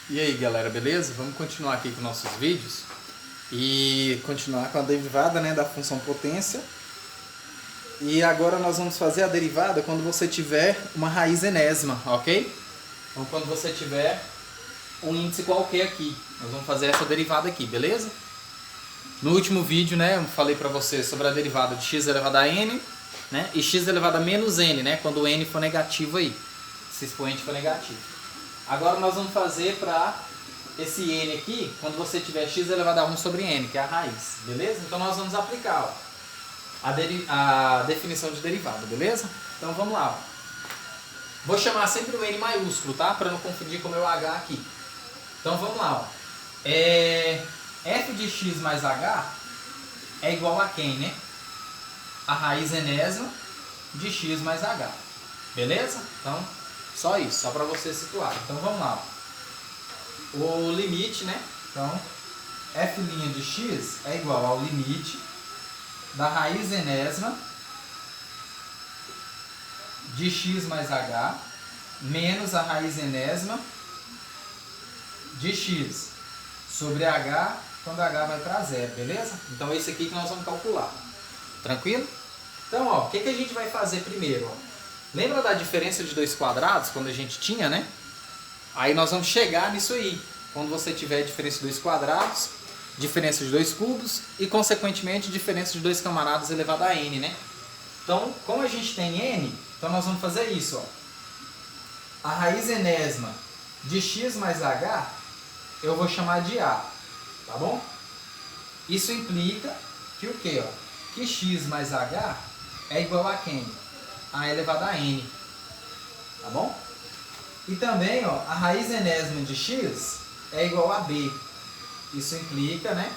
E aí galera, beleza? Vamos continuar aqui com nossos vídeos e continuar com a derivada, né, da função potência. E agora nós vamos fazer a derivada quando você tiver uma raiz enésima, ok? Então quando você tiver um índice qualquer aqui, nós vamos fazer essa derivada aqui, beleza? No último vídeo, né, eu falei para vocês sobre a derivada de x elevado a n, né, e x elevado a menos n, né, quando o n for negativo aí, se expoente for negativo. Agora nós vamos fazer para esse n aqui, quando você tiver x elevado a 1 sobre n, que é a raiz, beleza? Então nós vamos aplicar, ó, a definição de derivada, beleza? Então vamos lá, ó. Vou chamar sempre o n maiúsculo, tá? Para não confundir com o meu h aqui. Então vamos lá, ó. F de x mais h é igual a quem, né? A raiz enésima de x mais h, beleza? Então, só isso, só para você situar. Então vamos lá, ó. O limite, né? Então, f' de x é igual ao limite da raiz enésima de x mais h menos a raiz enésima de x sobre h quando h vai para zero, beleza? Então é isso aqui que nós vamos calcular. Tranquilo? Então, ó, o que a gente vai fazer primeiro? Ó? Lembra da diferença de dois quadrados, quando a gente tinha, né? Aí nós vamos chegar nisso aí. Quando você tiver diferença de dois quadrados, diferença de dois cubos e, consequentemente, diferença de dois camaradas elevado a n, né? Então, como a gente tem n, então nós vamos fazer isso, ó. A raiz enésima de x mais h, eu vou chamar de a, tá bom? Isso implica que o quê, ó? Que x mais h é igual a quem? A elevado a n, tá bom? E também, ó, a raiz enésima de x é igual a b. Isso implica, né,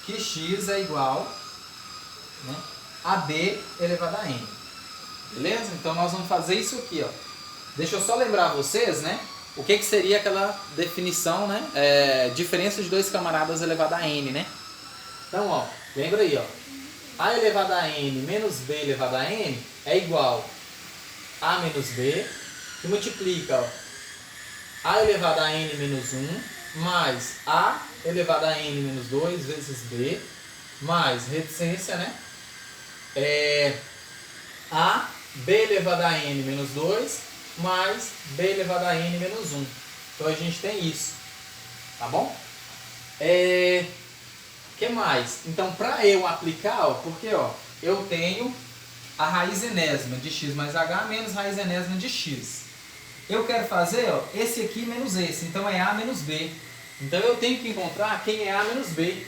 que x é igual, né, a b elevado a n. Beleza? Então nós vamos fazer isso aqui, ó. Deixa eu só lembrar vocês, né, o que seria aquela definição, né, diferença de dois camaradas elevado a n, né? Então, ó, lembra aí, ó. A elevado a n menos b elevado a n é igual a menos b, que multiplica, ó, a elevado a n menos 1 mais a elevado a n menos 2 vezes b, mais reticência, né? A b elevado a n menos 2 mais b elevado a n menos 1. Então a gente tem isso, tá bom? Que mais? Então, para eu aplicar, ó, porque ó, eu tenho a raiz enésima de x mais h menos raiz enésima de x. Eu quero fazer, ó, esse aqui menos esse, então é a menos b. Então eu tenho que encontrar quem é a menos b.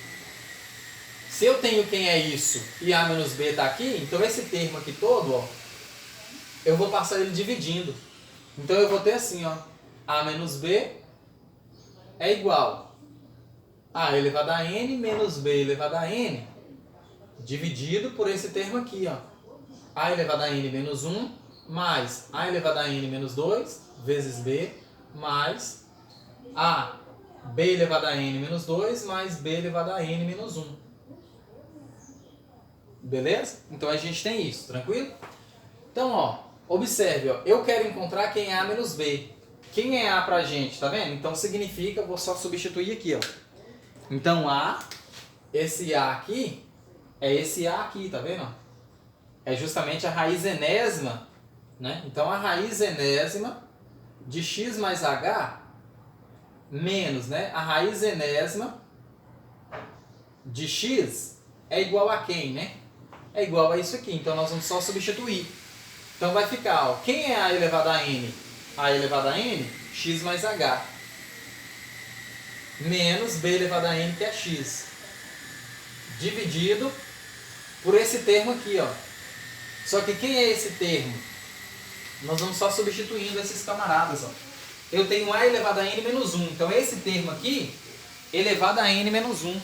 Se eu tenho quem é isso e a menos b está aqui, então esse termo aqui todo, ó, eu vou passar ele dividindo. Então eu vou ter assim, ó, a menos b é igual a elevado a n menos b elevado a n dividido por esse termo aqui, ó, a elevado a n menos 1 mais a elevado a n menos 2 vezes b mais a b elevado a n menos 2 mais b elevado a n menos 1. Beleza? Então a gente tem isso, tranquilo? Então, ó, observe, ó, eu quero encontrar quem é a menos b. Quem é a pra gente, tá vendo? Então significa, vou só substituir aqui, ó. Então a, esse a aqui, é esse a aqui, tá vendo? É justamente a raiz enésima, né? Então a raiz enésima de x mais h menos, né, a raiz enésima de x é igual a quem, né? É igual a isso aqui. Então nós vamos só substituir. Então vai ficar, ó, quem é a elevado a n? A elevado a n, x mais h menos b elevado a n, que é x, dividido por esse termo aqui, ó. Só que quem é esse termo? Nós vamos só substituindo esses camaradas, ó. Eu tenho a elevado a n menos 1. Então esse termo aqui, elevado a n menos 1.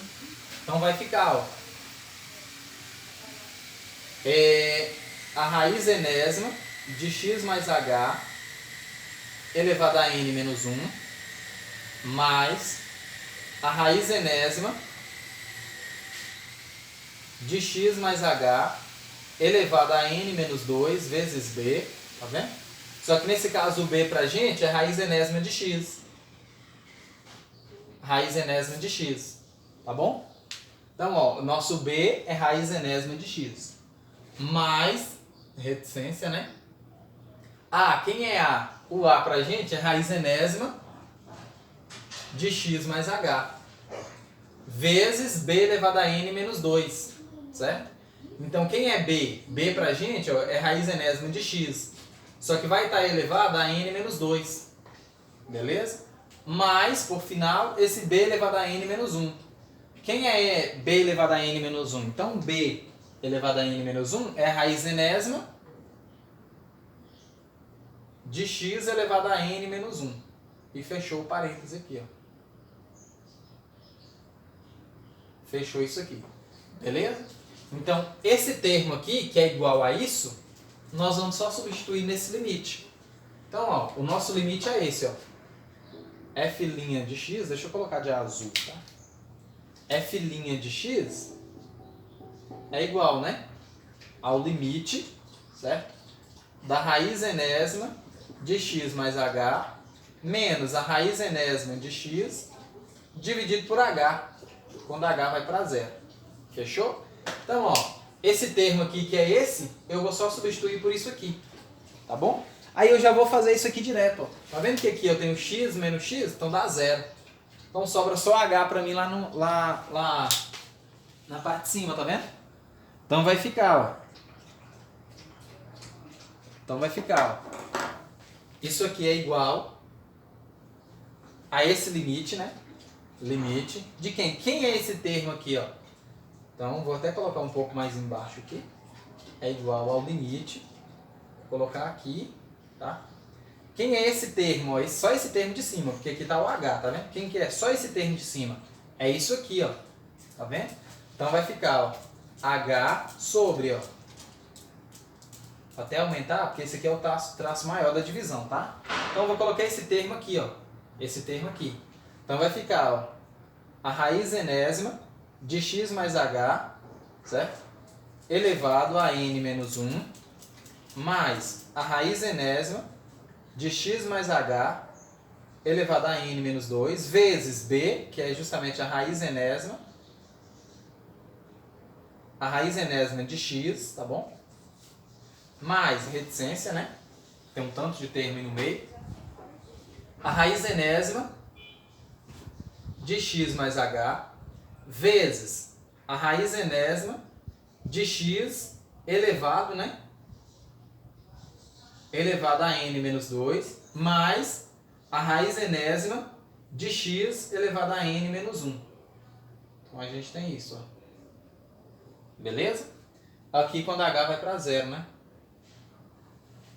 Então vai ficar, ó, a raiz enésima de x mais h elevado a n menos 1 mais a raiz enésima de x mais h elevado a n menos 2 vezes b, tá vendo? Só que nesse caso o b pra gente é raiz enésima de x. raiz enésima de x, tá bom? Então, ó, o nosso B é raiz enésima de x, mais reticência, né? A, quem é A? O A pra gente é raiz enésima de x mais h, vezes B elevado a n menos 2, certo? Então, quem é B? B pra gente, ó, é raiz enésima de x, só que vai estar elevado a n menos 2, beleza? Mais, por final, esse B elevado a n menos 1. Quem é B elevado a n menos 1? Então, B elevado a n menos 1 é a raiz enésima de x elevado a n menos 1. E fechou o parênteses aqui, ó. Fechou isso aqui. Beleza? Então, esse termo aqui, que é igual a isso, nós vamos só substituir nesse limite. Então, ó, o nosso limite é esse, ó. F' de x, deixa eu colocar de azul, tá? F' de x é igual, né? Ao limite, certo? Da raiz enésima de x mais h menos a raiz enésima de x dividido por h, quando h vai para zero. Fechou? Então, ó, esse termo aqui que é esse, eu vou só substituir por isso aqui, tá bom? Aí eu já vou fazer isso aqui direto, ó. Tá vendo que aqui eu tenho x menos x? Então dá zero. Então sobra só h para mim lá na parte de cima, tá vendo? Então vai ficar, ó. Então vai ficar, ó. Isso aqui é igual a esse limite, né? Limite de quem? Quem é esse termo aqui, ó? Então vou até colocar um pouco mais embaixo aqui. É igual ao limite. Vou colocar aqui, tá? Quem é esse termo? Ó? Só esse termo de cima, porque aqui tá o h, tá vendo? Quem que é? Só esse termo de cima. É isso aqui, ó. Tá vendo? Então vai ficar, ó, h sobre, ó. Vou até aumentar, porque esse aqui é o traço maior da divisão, tá? Então eu vou colocar esse termo aqui, ó. Esse termo aqui. Então vai ficar, ó, a raiz enésima de x mais h, certo? Elevado a n menos 1, mais a raiz enésima de x mais h elevado a n menos 2, vezes b, que é justamente a raiz enésima de x, tá bom? Mais reticência, né? Tem um tanto de termo aí no meio. A raiz enésima de x mais h vezes a raiz enésima de x elevado, né? Elevado a n menos 2, mais a raiz enésima de x elevado a n menos 1. Então a gente tem isso, ó. Beleza? Aqui quando h vai para zero, né?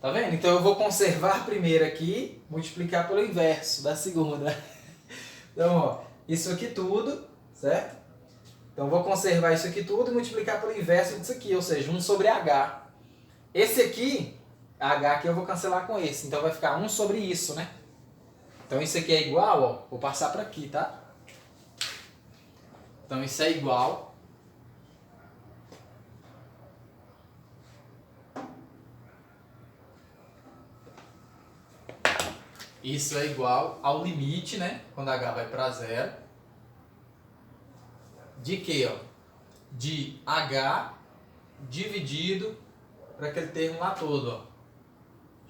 Tá vendo? Então eu vou conservar a primeira aqui, multiplicar pelo inverso da segunda. Então, ó, isso aqui tudo, certo? Então eu vou conservar isso aqui tudo e multiplicar pelo inverso disso aqui, ou seja, 1 sobre h. Esse aqui, h aqui eu vou cancelar com esse, então vai ficar 1 sobre isso, né? Então isso aqui é igual, ó, vou passar para aqui, tá? Então isso é igual ao limite, né? Quando h vai para zero. De quê, ó? De h dividido para aquele termo lá todo, ó.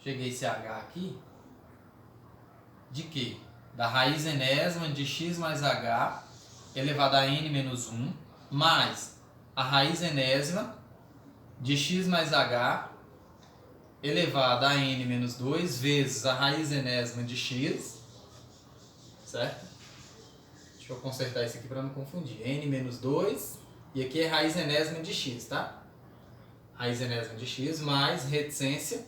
Cheguei esse h aqui. De quê? Da raiz enésima de x mais h elevado a n menos 1, mais a raiz enésima de x mais h elevado a n menos 2 vezes a raiz enésima de x, certo? Deixa eu consertar isso aqui para não confundir. N menos 2, e aqui é raiz enésima de x, tá? Raiz enésima de x mais reticência,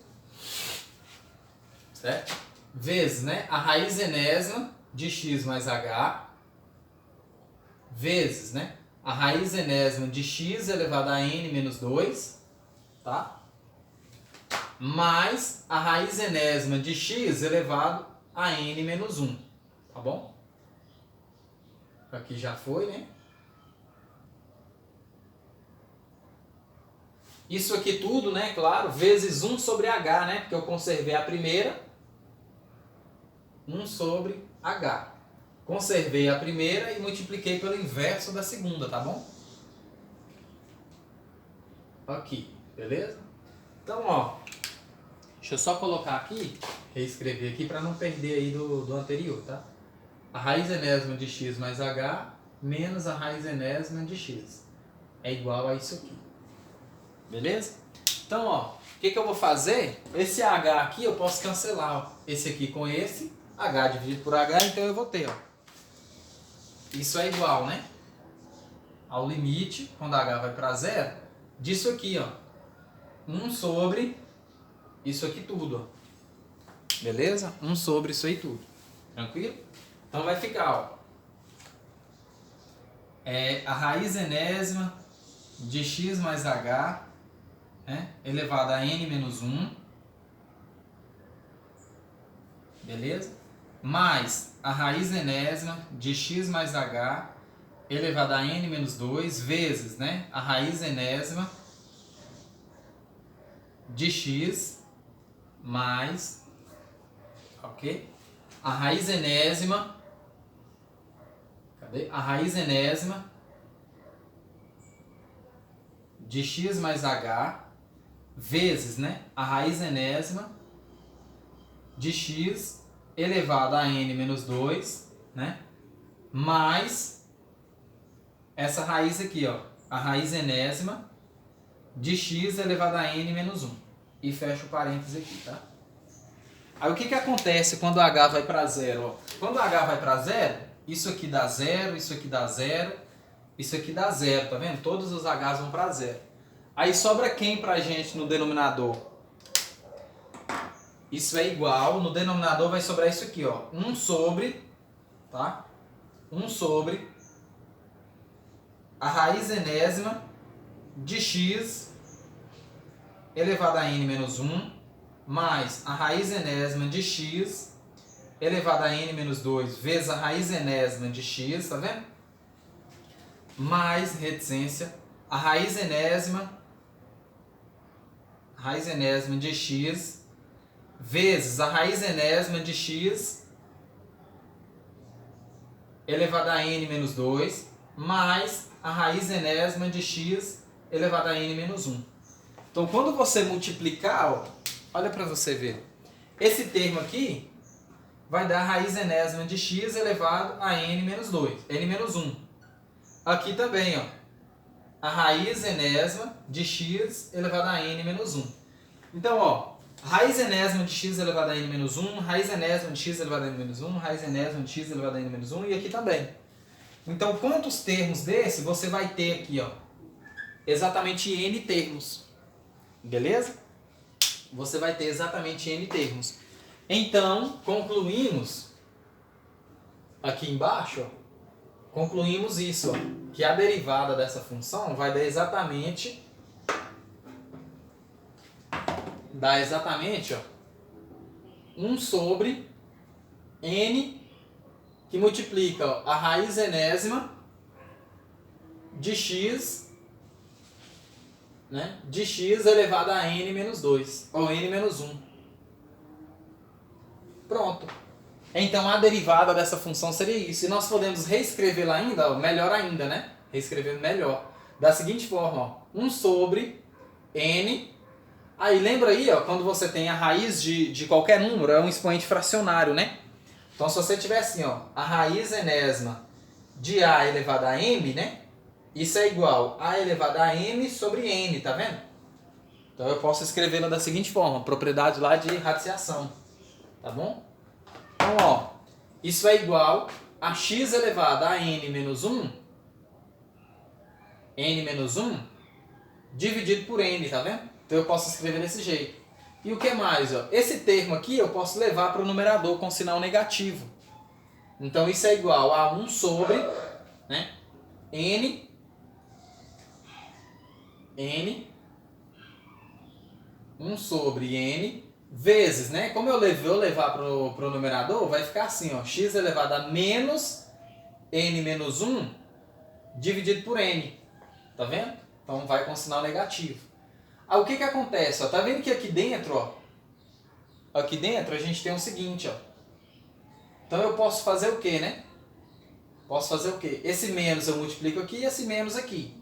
certo? Vezes, né? A raiz enésima de x mais h, vezes, né? A raiz enésima de x elevado a n menos 2, tá? Mais a raiz enésima de x elevado a n menos 1, tá bom? Aqui já foi, né? Isso aqui tudo, né, claro, vezes 1 sobre h, né? Porque eu conservei a primeira. 1 sobre h. conservei a primeira e multipliquei pelo inverso da segunda, tá bom? Aqui, beleza? Então, ó, deixa eu só colocar aqui, reescrever aqui para não perder aí do anterior, tá? A raiz enésima de x mais h menos a raiz enésima de x é igual a isso aqui. Beleza? Então, ó, o que eu vou fazer? Esse h aqui eu posso cancelar, ó, esse aqui com esse, h dividido por h, então eu vou ter, ó, isso é igual, né? Ao limite, quando h vai para zero, disso aqui, ó, 1 sobre isso aqui tudo, ó. Beleza? 1 sobre isso aí tudo. Tranquilo? Então vai ficar, ó, a raiz enésima de x mais h, né, elevado a n menos 1, beleza? Mais a raiz enésima de x mais h elevado a n menos 2 vezes, né, a raiz enésima de x mais, ok? A raiz enésima, cadê? A raiz enésima de x mais h vezes, né, a raiz enésima de x elevado a n menos 2, né, mais essa raiz aqui, ó, a raiz enésima de x elevado a n menos 1. E fecha o parênteses aqui, tá? Aí o que acontece quando h vai para zero? Ó? Quando h vai para zero, isso aqui dá zero, isso aqui dá zero, isso aqui dá zero, tá vendo? Todos os h's vão para zero. Aí sobra quem pra gente no denominador? Isso é igual, no denominador vai sobrar isso aqui, ó, 1 sobre, tá? 1 sobre a raiz enésima de x elevado a n menos 1 mais a raiz enésima de x elevado a n menos 2 vezes a raiz enésima de x, tá vendo? Mais reticência, a raiz enésima de x vezes a raiz enésima de x elevado a n menos 2 mais a raiz enésima de x elevado a n menos 1. Então, quando você multiplicar, ó, olha para você ver, esse termo aqui vai dar a raiz enésima de x elevado a n menos 2, n menos 1. Aqui também, ó, a raiz enésima de x elevado a n menos 1. Então, ó, raiz enésima de x elevado a n menos 1, raiz enésima de x elevado a n menos 1, raiz enésima de x elevado a n menos 1 e aqui também. Então, quantos termos desse você vai ter aqui, ó? Exatamente n termos. Beleza? Você vai ter exatamente n termos. Então, concluímos aqui embaixo, ó, concluímos isso, ó, que a derivada dessa função vai dar exatamente ó, 1 sobre n que multiplica, ó, a raiz enésima de x, né, de x elevado a n menos 2, ou n menos 1. Pronto. Então a derivada dessa função seria isso. E nós podemos reescrevê-la ainda, ó, melhor ainda, né? Reescrevendo melhor. Da seguinte forma, ó, 1 sobre n. Aí lembra aí, ó, quando você tem a raiz de qualquer número, é um expoente fracionário, né? Então se você tiver assim, ó, a raiz enésima de a elevado a m, né? Isso é igual a elevado a m sobre n, tá vendo? Então eu posso escrevê-la da seguinte forma, propriedade lá de radiciação, tá bom? Então, ó, isso é igual a x elevado a n menos 1, dividido por n, tá vendo? Então eu posso escrever desse jeito. E o que mais? Ó? Esse termo aqui eu posso levar para o numerador com sinal negativo. Então isso é igual a 1 sobre, né, n 1 sobre n vezes, né? Como eu vou levar para o numerador, vai ficar assim, ó, x elevado a menos n menos 1 dividido por n. Tá vendo? Então vai com sinal negativo. Aí o que acontece? Ó, tá vendo que aqui dentro, ó, aqui dentro a gente tem o seguinte, ó. Então eu posso fazer o quê, né? posso fazer o quê? Esse menos eu multiplico aqui e esse menos aqui.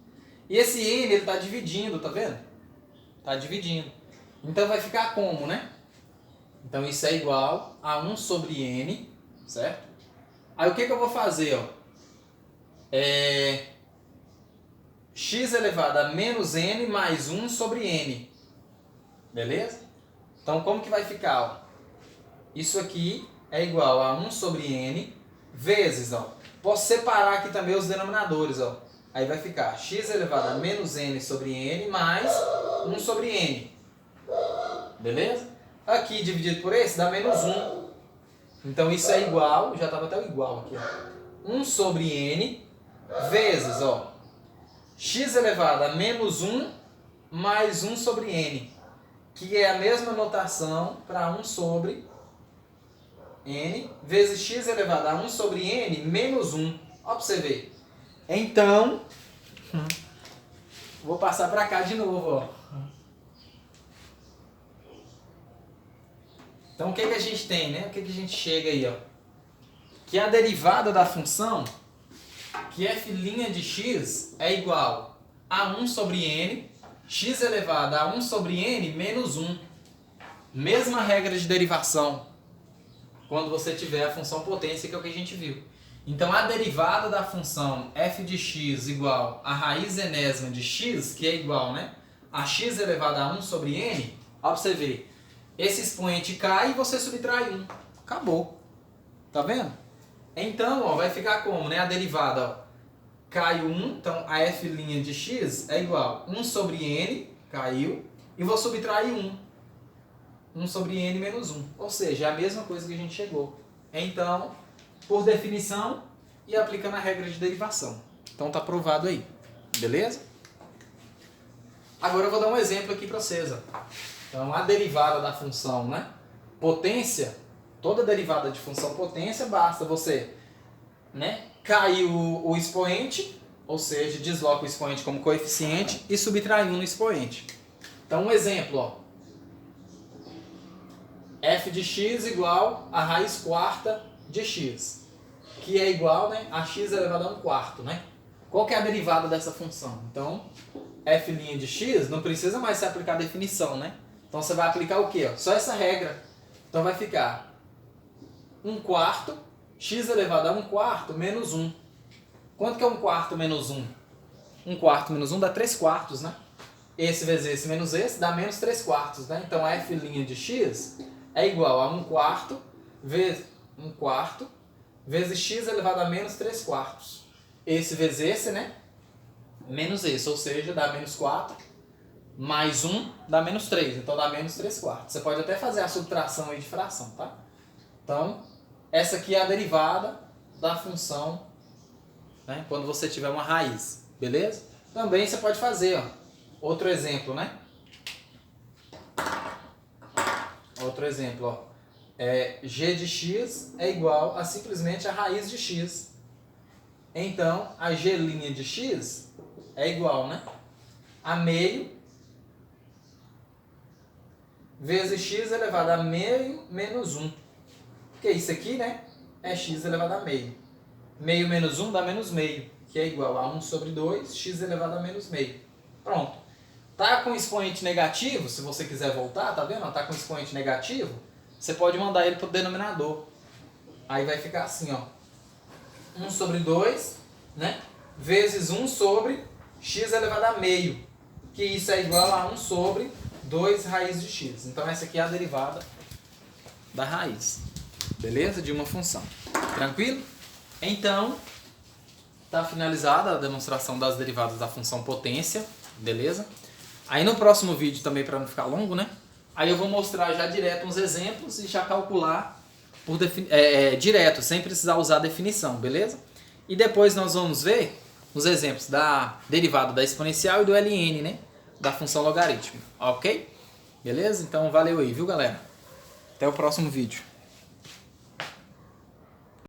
E esse n ele está dividindo, tá vendo? Está dividindo. Então vai ficar como, né? Então isso é igual a 1 sobre n, certo? Aí o que eu vou fazer, ó? X elevado a menos n mais 1 sobre n. Beleza? Então como que vai ficar, ó? Isso aqui é igual a 1 sobre n vezes, ó. Posso separar aqui também os denominadores, ó. Aí vai ficar x elevado a menos n sobre n mais 1 sobre n. Beleza? Aqui dividido por esse dá menos 1. Então isso é igual, já estava até o igual aqui, ó. 1 sobre n vezes, ó, x elevado a menos 1 mais 1 sobre n, que é a mesma notação para 1 sobre n vezes x elevado a 1 sobre n menos 1. Ó, para você ver. Então, vou passar para cá de novo, ó. Então, o que a gente tem, né? O que a gente chega aí, ó? Que a derivada da função, que f' de x é igual a 1 sobre n, x elevado a 1 sobre n menos 1. Mesma regra de derivação, quando você tiver a função potência, que é o que a gente viu. Então, a derivada da função f de x igual a raiz enésima de x, que é igual, né, a x elevado a 1 sobre n, ó, pra você ver. Esse expoente cai e você subtrai 1. Acabou. Tá vendo? Então, ó, vai ficar como, né? A derivada, ó, cai 1, então a f' de x é igual a 1 sobre n, caiu, e vou subtrair 1. 1 sobre n menos 1. Ou seja, é a mesma coisa que a gente chegou. Então, por definição, e aplicando a regra de derivação. Então tá provado aí. Beleza? Agora eu vou dar um exemplo aqui para vocês, ó. Então, a derivada da função, né, potência, toda derivada de função potência, basta você, né, cair o expoente, ou seja, desloca o expoente como coeficiente e subtrair 1 no expoente. Então, um exemplo, ó, f de x igual a raiz quarta de x, que é igual, né, a x elevado a 1 quarto, né? Qual que é a derivada dessa função? Então, f' de x não precisa mais se aplicar a definição, né? Então você vai aplicar o quê? Só essa regra. Então vai ficar 1 quarto, x elevado a 1 quarto menos 1. Quanto que é 1 quarto menos 1? 1 quarto menos 1 dá 3 quartos, né? Esse vezes esse menos esse dá menos 3 quartos, né? Então f' de x é igual a 1 quarto vezes 1 quarto vezes x elevado a menos 3 quartos. Esse vezes esse, né? Menos esse, ou seja, dá menos 4. Mais 1 dá menos 3, então dá menos 3 quartos. Você pode até fazer a subtração aí de fração, tá? Então, essa aqui é a derivada da função, né, quando você tiver uma raiz, beleza? Também você pode fazer, ó, outro exemplo, né? Outro exemplo, ó, g de x é igual a simplesmente a raiz de x. Então, a g' de x é igual, né, a meio vezes x elevado a meio menos 1. Porque isso aqui, né, é x elevado a meio. Meio menos 1 dá menos meio, que é igual a 1 sobre 2, x elevado a menos meio. Pronto. Tá com expoente negativo, se você quiser voltar, tá vendo? Tá com expoente negativo, você pode mandar ele pro denominador. Aí vai ficar assim, ó. 1 sobre 2, né, vezes 1 sobre x elevado a meio, que isso é igual a 1 sobre 2 raiz de x. Então essa aqui é a derivada da raiz, beleza? De uma função. Tranquilo? Então, tá finalizada a demonstração das derivadas da função potência, beleza? Aí no próximo vídeo também, para não ficar longo, né? Aí eu vou mostrar já direto uns exemplos e já calcular por direto, sem precisar usar a definição, beleza? E depois nós vamos ver os exemplos da derivada da exponencial e do ln, né, da função logarítmica, ok? Beleza? Então valeu aí, viu, galera? Até o próximo vídeo.